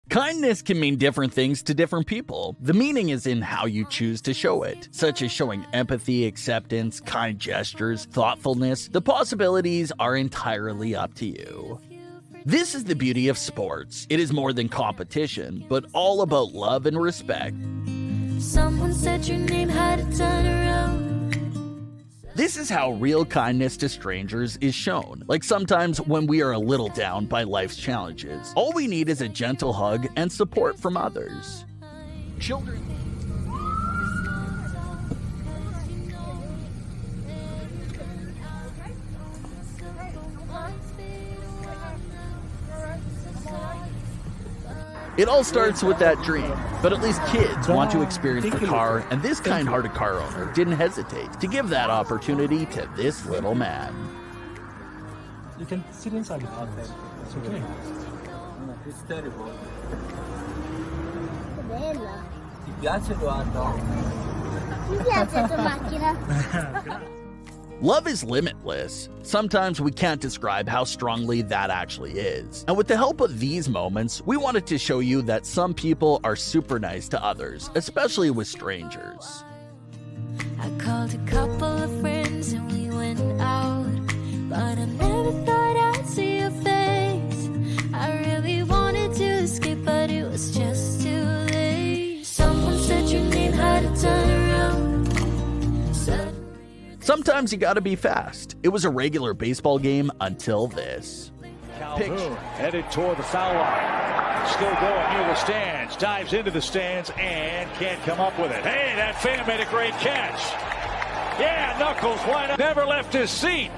Kindness can mean different things to different people. The meaning is in how you choose to show it, such as showing empathy, acceptance, kind gestures, thoughtfulness. The possibilities are entirely up to you. This is the beauty of sports. It is more than competition, but all about love and respect. Someone said your name had to turn around. This is how real kindness to strangers is shown. Like sometimes when we are a little down by life's challenges, all we need is a gentle hug and support from others. Children. It all starts with that dream, but at least kids want to experience the car, and this kind-hearted car owner didn't hesitate to give that opportunity to this little man. You can sit inside the car. It's okay. It's terrible. Bella. Ti piace Edoardo? Mi piace la tua macchina. Love is limitless. Sometimes we can't describe how strongly that actually is. And with the help of these moments, we wanted to show you that some people are super nice to others, especially with strangers. I called a couple of friends and we went out, but I never thought I'd see your face. I really wanted to escape, but it was just too late. Someone said your name had to turn around. Sometimes you gotta be fast. It was a regular baseball game until this. Calhoun headed toward the foul line. Still going near the stands. Dives into the stands and can't come up with it. Hey, that fan made a great catch. Yeah, Knuckles, why not? Never left his seat.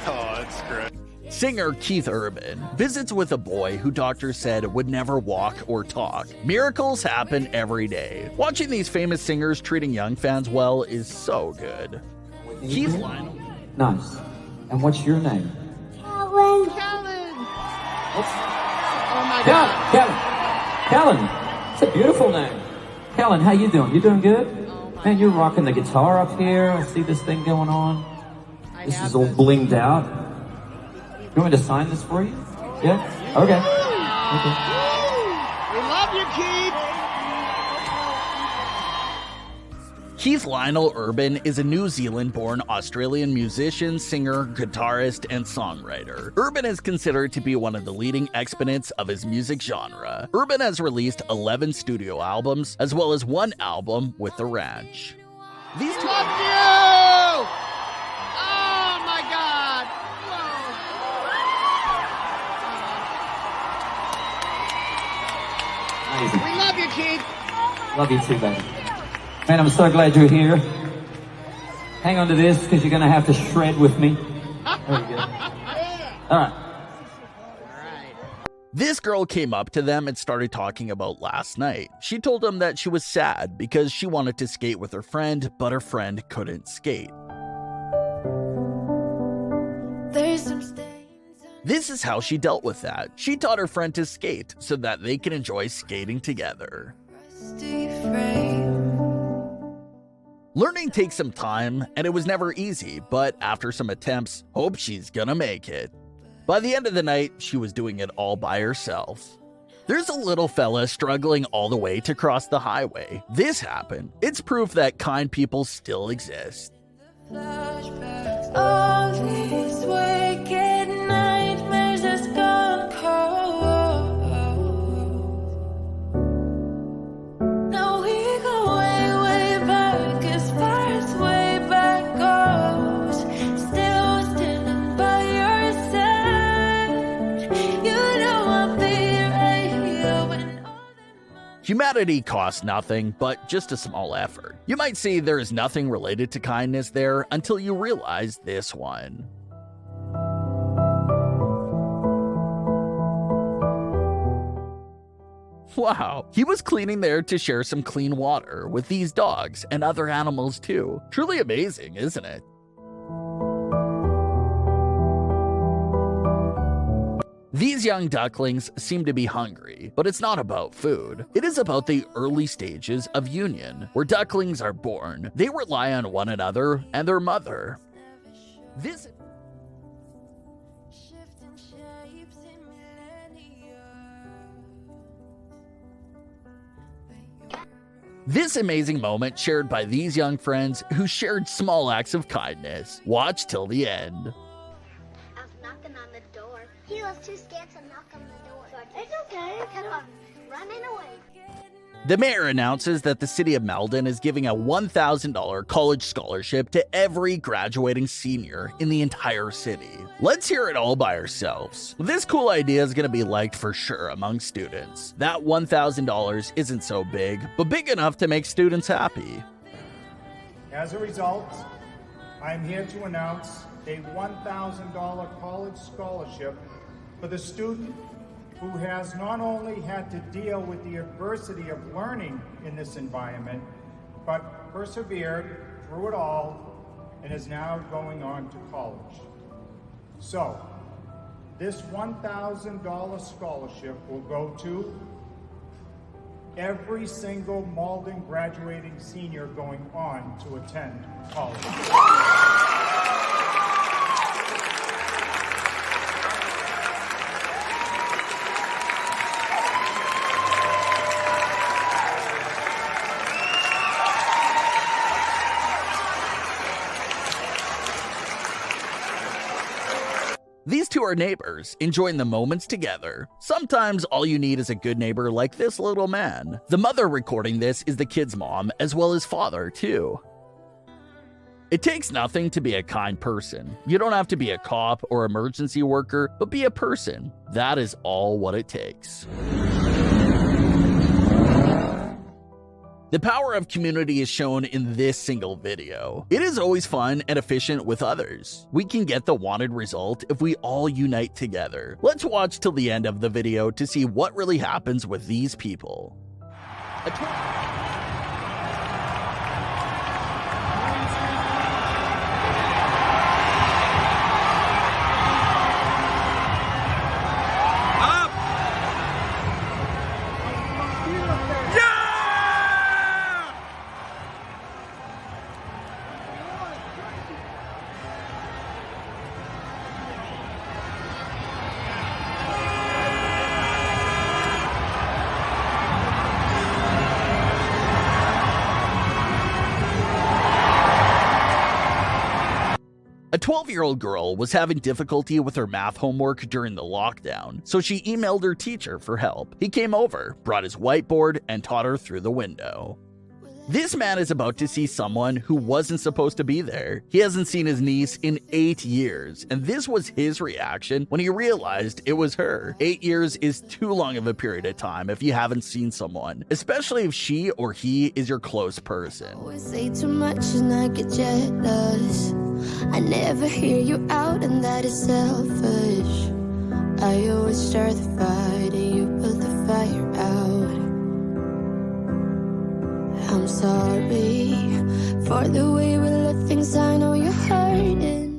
Oh, that's great. Singer Keith Urban visits with a boy who doctors said would never walk or talk. Miracles happen every day. Watching these famous singers treating young fans well is so good. Keith Lionel. Nice. And what's your name? Calvin. Oh my God. Kellen. It's a beautiful name. Kellen, how you doing? You doing good? Man, you're rocking the guitar up here. I see this thing going on. This is all blinged out. You want me to sign this for you? Yeah? Okay. We love you, Keith. Keith Lionel Urban is a New Zealand-born Australian musician, singer, guitarist, and songwriter. Urban is considered to be one of the leading exponents of his music genre. Urban has released 11 studio albums, as well as one album with The Ranch. These two Love you! Oh my God! Amazing. We love you, Keith. Love you too, baby. Man, I'm so glad you're here. Hang on to this, because you're going to have to shred with me. There we go. All right. This girl came up to them and started talking about last night. She told them that she was sad because she wanted to skate with her friend, but her friend couldn't skate. There's some stains. This is how she dealt with that. She taught her friend to skate so that they can enjoy skating together. Rusty frame. Learning takes some time, and it was never easy, but after some attempts, hope she's gonna make it. By the end of the night, she was doing it all by herself. There's a little fella struggling all the way to cross the highway. This happened. It's proof that kind people still exist. Flashbacks. All these wicked nightmares has gone cold. Now we go way, way back as far as way back goes. Still standing by your side. You know I'll be right here when all that. Humanity costs nothing, but just a small effort. You might see there is nothing related to kindness there until you realize this one. Wow, he was cleaning there to share some clean water with these dogs and other animals too. Truly amazing, isn't it? These young ducklings seem to be hungry, but it's not about food. It is about the early stages of union. Where ducklings are born, they rely on one another and their mother. shapes in millennia. This amazing moment shared by these young friends who shared small acts of kindness. Watch till the end. I was knocking on the door. He was too scared to knock on the door. So it's okay. I kept on running away. The mayor announces that the city of Malden is giving a $1,000 college scholarship to every graduating senior in the entire city. Let's hear it all by ourselves. This cool idea is going to be liked for sure among students. That $1,000 isn't so big, but big enough to make students happy. As a result, I'm here to announce a $1,000 college scholarship for the student who has not only had to deal with the adversity of learning in this environment, but persevered through it all and is now going on to college. So, this $1,000 scholarship will go to every single Malden graduating senior going on to attend college. These two are neighbors, enjoying the moments together. Sometimes all you need is a good neighbor like this little man. The mother recording this is the kid's mom, as well as father, too. It takes nothing to be a kind person. You don't have to be a cop or emergency worker, but be a person. That is all what it takes. The power of community is shown in this single video. It is always fun and efficient with others. We can get the wanted result if we all unite together. Let's watch till the end of the video to see what really happens with these people. A 12-year-old girl was having difficulty with her math homework during the lockdown, so she emailed her teacher for help. He came over, brought his whiteboard, and taught her through the window. This man is about to see someone who wasn't supposed to be there. He hasn't seen his niece in 8 years, and this was his reaction when he realized it was her. 8 years is too long of a period of time if you haven't seen someone, especially if she or he is your close person. Always say too much and I get jealous. I never hear you out and that is selfish. I always start the fight and you put the fire out. I'm sorry for the way we let things, I know you're hurting.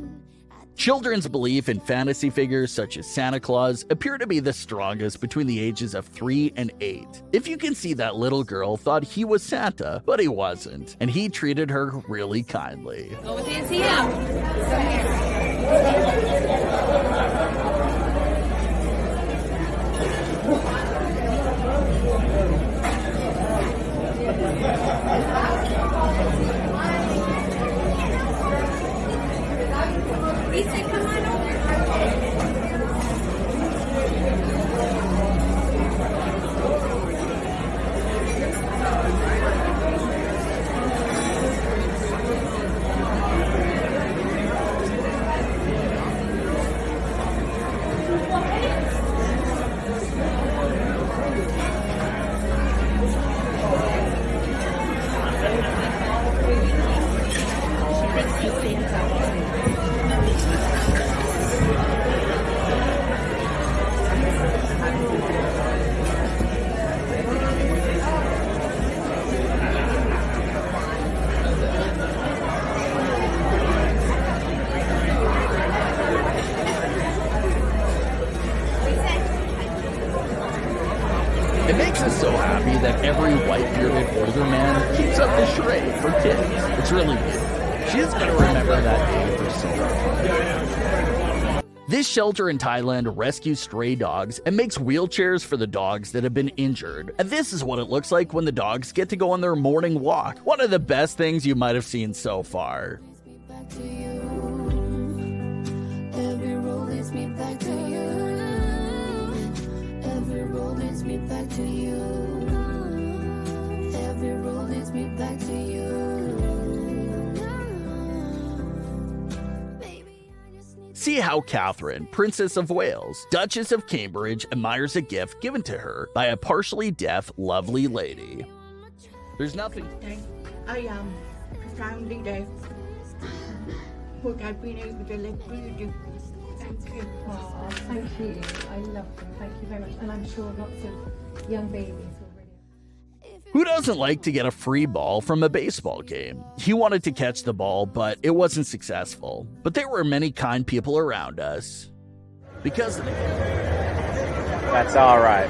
Children's belief in fantasy figures such as Santa Claus appear to be the strongest between the ages of 3 and 8. If you can see, that little girl thought he was Santa, but he wasn't, and he treated her really kindly. Go with you and see him. He said, come on over. It makes us so happy that every white-bearded older man keeps up the charade for kids. It's really beautiful. She's going to remember that day for so long. This shelter in Thailand rescues stray dogs and makes wheelchairs for the dogs that have been injured. And this is what it looks like when the dogs get to go on their morning walk. One of the best things you might have seen so far. Back to you. Every road leads me back to you. Every road leads me back to you. Every road leads me back to you. See how Catherine, Princess of Wales, Duchess of Cambridge, admires a gift given to her by a partially deaf, lovely lady. There's nothing. I am profoundly deaf. What I've been able to live through you. Thank you. Oh, thank you. I love them. Thank you very much. And I'm sure lots of young babies will really. Who doesn't like to get a free ball from a baseball game? He wanted to catch the ball, but it wasn't successful. But there were many kind people around us. Because that's all right.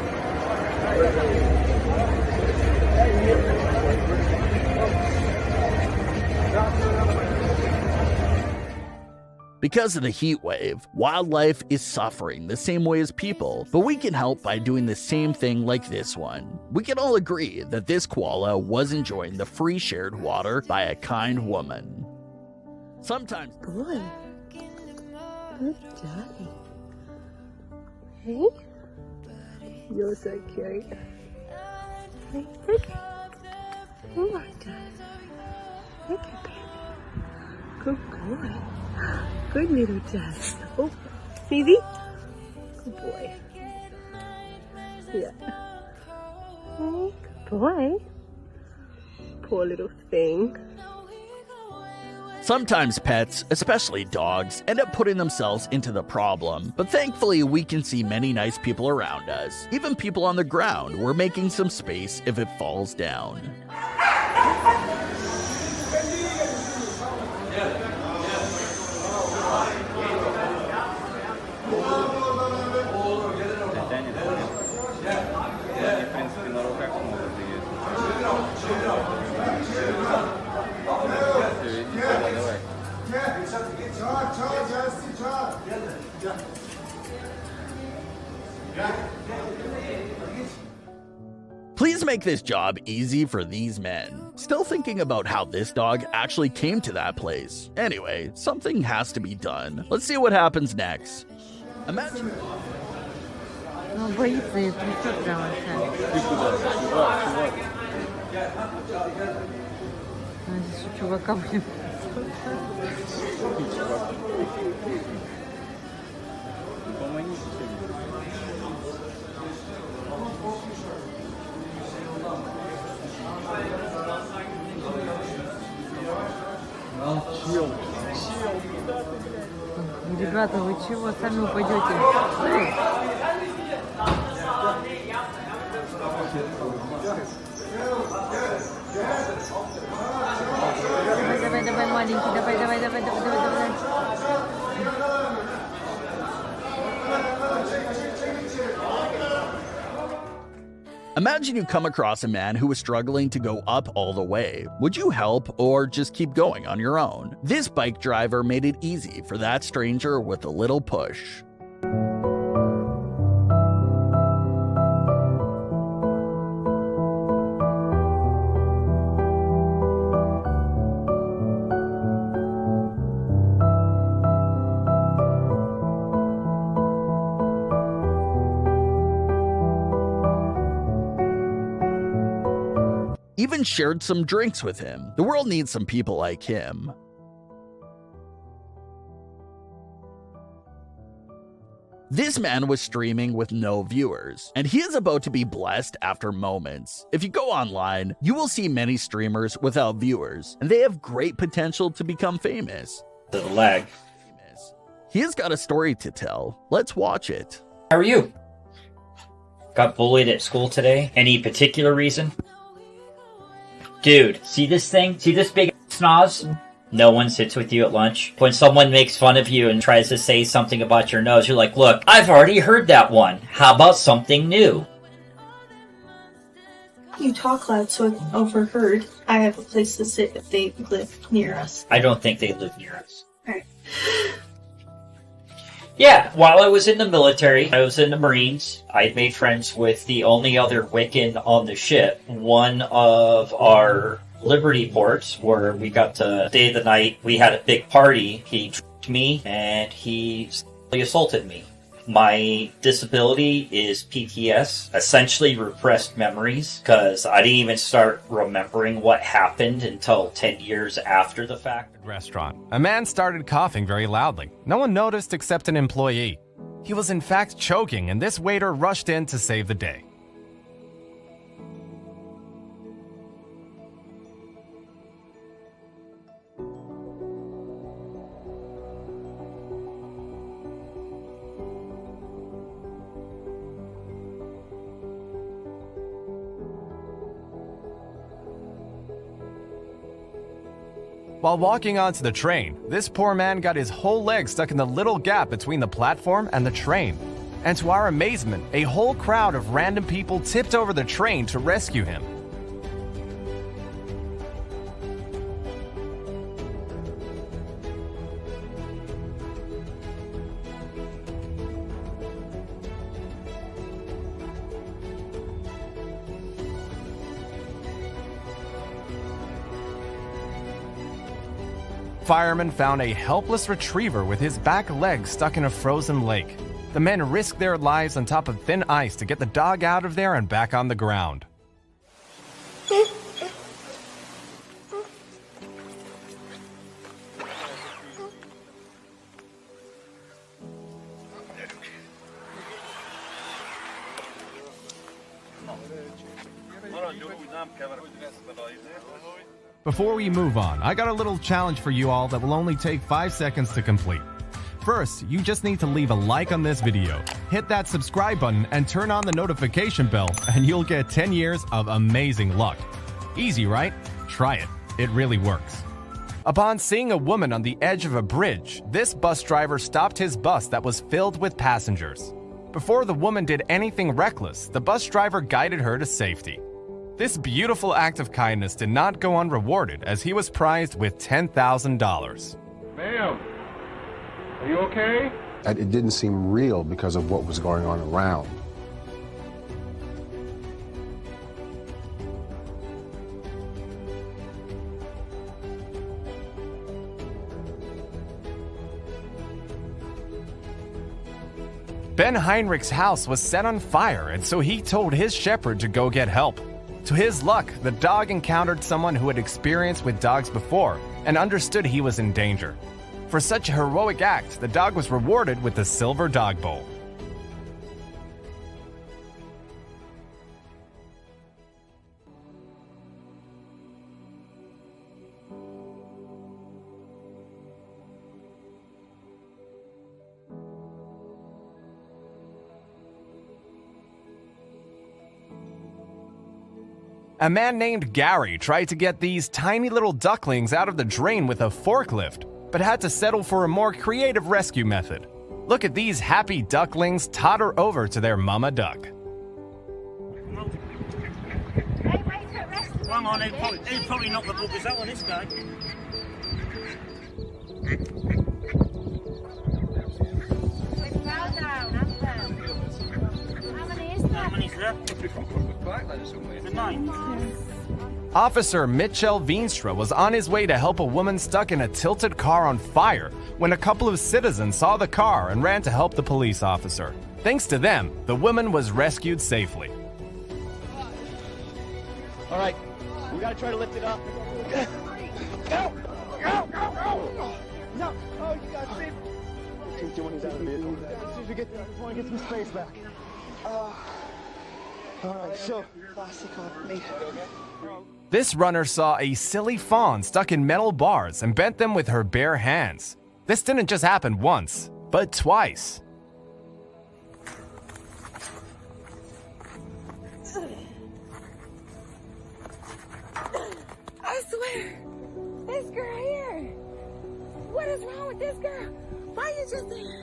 Because of the heat wave, wildlife is suffering the same way as people, but we can help by doing the same thing like this one. We can all agree that this koala was enjoying the free shared water by a kind woman. Sometimes... Boy. Good job. Hey? You're so cute. Hey, look. Oh my God. Look at that. Good boy. Good little Jess. Oh, Phoebe? Good boy. Yeah. Oh, good boy. Poor little thing. Sometimes pets, especially dogs, end up putting themselves into the problem, but thankfully we can see many nice people around us. Even people on the ground, we're making some space if it falls down. Please make this job easy for these men. Still thinking about how this dog actually came to that place. Anyway, something has to be done. Let's see what happens next. Imagine... Ну, боится, если что, прямо здесь у чувака, блин. Ребята, вы чего? Сами упадете. Давай, маленький, давай. Imagine you come across a man who was struggling to go up all the way. Would you help or just keep going on your own? This bike driver made it easy for that stranger with a little push. Even shared some drinks with him. The world needs some people like him. This man was streaming with no viewers, and he is about to be blessed after moments. If you go online, you will see many streamers without viewers, and they have great potential to become famous. The leg. He has got a story to tell. Let's watch it. How are you? Got bullied at school today? Any particular reason? Dude, see this thing? See this big snaz? No one sits with you at lunch. When someone makes fun of you and tries to say something about your nose, you're like, look, I've already heard that one. How about something new? You talk loud, so it's overheard. I have a place to sit if they live near us. I don't think they live near us. Alright. Yeah, while I was in the military, I was in the Marines. I made friends with the only other Wiccan on the ship. One of our Liberty ports, where we got to stay the night, we had a big party. He tricked me and he sexually assaulted me. My disability is PTS, essentially repressed memories, because I didn't even start remembering what happened until 10 years after the fact. Restaurant. A man started coughing very loudly. No one noticed except an employee. He was in fact choking, and this waiter rushed in to save the day. While walking onto the train, this poor man got his whole leg stuck in the little gap between the platform and the train. And to our amazement, a whole crowd of random people tipped over the train to rescue him. Firemen found a helpless retriever with his back leg stuck in a frozen lake. The men risked their lives on top of thin ice to get the dog out of there and back on the ground. Before we move on, I got a little challenge for you all that will only take 5 seconds to complete. First, you just need to leave a like on this video, hit that subscribe button, and turn on the notification bell, and you'll get 10 years of amazing luck. Easy, right? Try it. It really works. Upon seeing a woman on the edge of a bridge, this bus driver stopped his bus that was filled with passengers. Before the woman did anything reckless, the bus driver guided her to safety. This beautiful act of kindness did not go unrewarded, as he was prized with $10,000. Ma'am, are you okay? It didn't seem real because of what was going on around. Ben Heinrich's house was set on fire, and so he told his shepherd to go get help. To his luck, the dog encountered someone who had experience with dogs before and understood he was in danger. For such a heroic act, the dog was rewarded with the silver dog bowl. A man named Gary tried to get these tiny little ducklings out of the drain with a forklift, but had to settle for a more creative rescue method. Look at these happy ducklings totter over to their mama duck. Hang on, he'd probably knock the buckets out on this guy. Officer Mitchell Veenstra was on his way to help a woman stuck in a tilted car on fire when a couple of citizens saw the car and ran to help the police officer. Thanks to them, the woman was rescued safely. All right, we gotta try to lift it up. Go! No! Oh, you got me. When he's out of the vehicle. As soon as we get there, I just want to get some space back. All right, so plastic on me. This runner saw a silly fawn stuck in metal bars and bent them with her bare hands. This didn't just happen once, but twice. I swear, this girl here. What is wrong with this girl? Why you just there?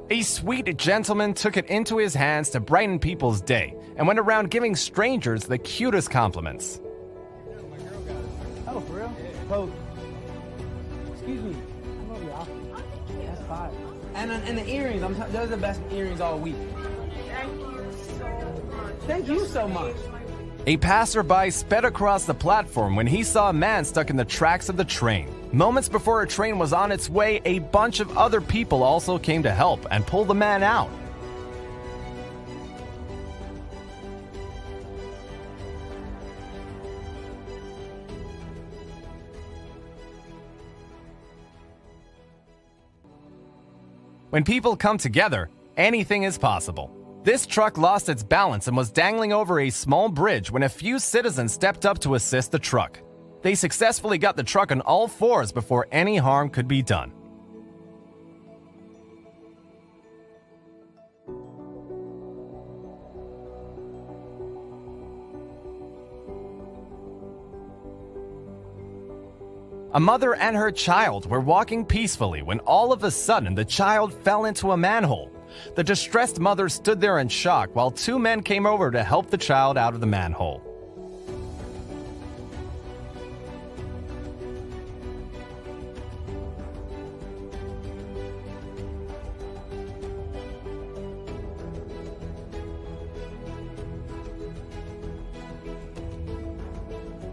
A sweet gentleman took it into his hands to brighten people's day and went around giving strangers the cutest compliments. Oh, for real? Coke. Excuse me. I love your outfit. That's fine. And the earrings. Those are the best earrings all week. Thank you so much. Thank you so much. A passerby sped across the platform when he saw a man stuck in the tracks of the train. Moments before a train was on its way, a bunch of other people also came to help and pull the man out. When people come together, anything is possible. This truck lost its balance and was dangling over a small bridge when a few citizens stepped up to assist the truck. They successfully got the truck on all fours before any harm could be done. A mother and her child were walking peacefully when all of a sudden the child fell into a manhole. The distressed mother stood there in shock while two men came over to help the child out of the manhole.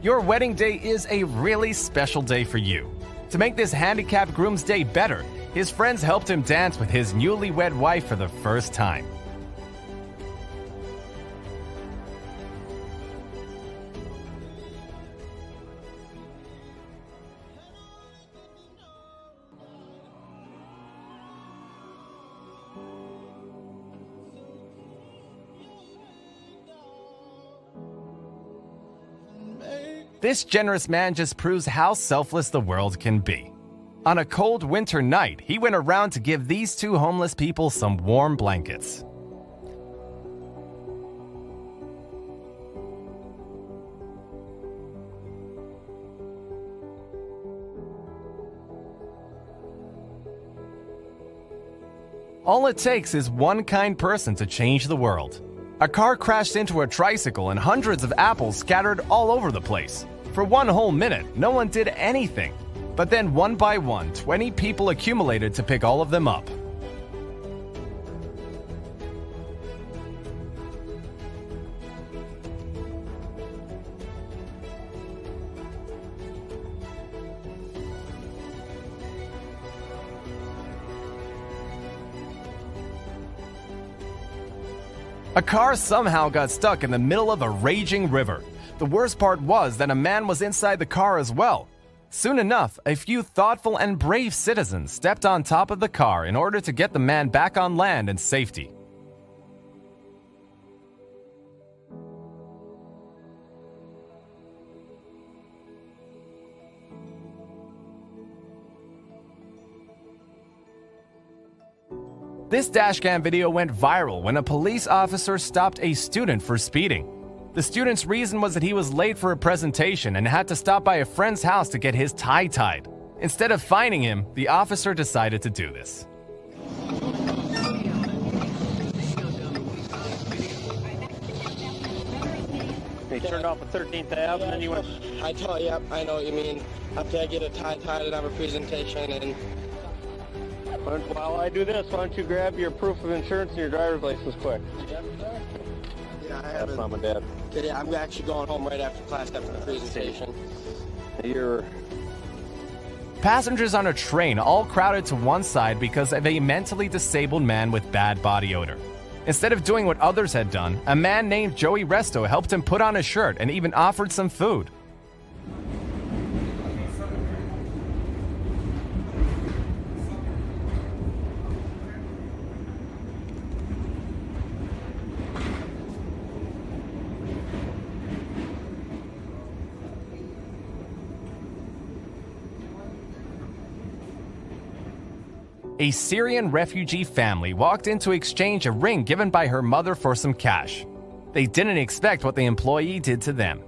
Your wedding day is a really special day for you. To make this handicapped groom's day better, his friends helped him dance with his newlywed wife for the first time. This generous man just proves how selfless the world can be. On a cold winter night, he went around to give these two homeless people some warm blankets. All it takes is one kind person to change the world. A car crashed into a tricycle and hundreds of apples scattered all over the place. For one whole minute, no one did anything. But then one by one, 20 people accumulated to pick all of them up. A car somehow got stuck in the middle of a raging river. The worst part was that a man was inside the car as well. Soon enough, a few thoughtful and brave citizens stepped on top of the car in order to get the man back on land in safety. This dashcam video went viral when a police officer stopped a student for speeding. The student's reason was that he was late for a presentation and had to stop by a friend's house to get his tie tied. Instead of fining him, the officer decided to do this. They turned off at 13th Ave and then you went... Yep, I know what you mean. After I get a tie tied and have a presentation and... While I do this, why don't you grab your proof of insurance and your driver's license quick? Yeah, I have it. Mom and Dad. Yeah, I'm actually going home right after class after the presentation. Passengers on a train all crowded to one side because of a mentally disabled man with bad body odor. Instead of doing what others had done, a man named Joey Resto helped him put on a shirt and even offered some food. A Syrian refugee family walked in to exchange a ring given by her mother for some cash. They didn't expect what the employee did to them.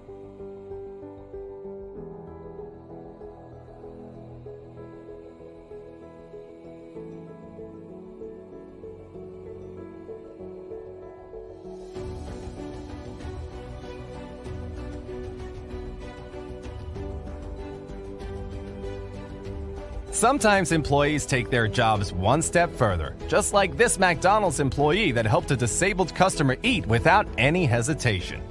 Sometimes employees take their jobs one step further, just like this McDonald's employee that helped a disabled customer eat without any hesitation.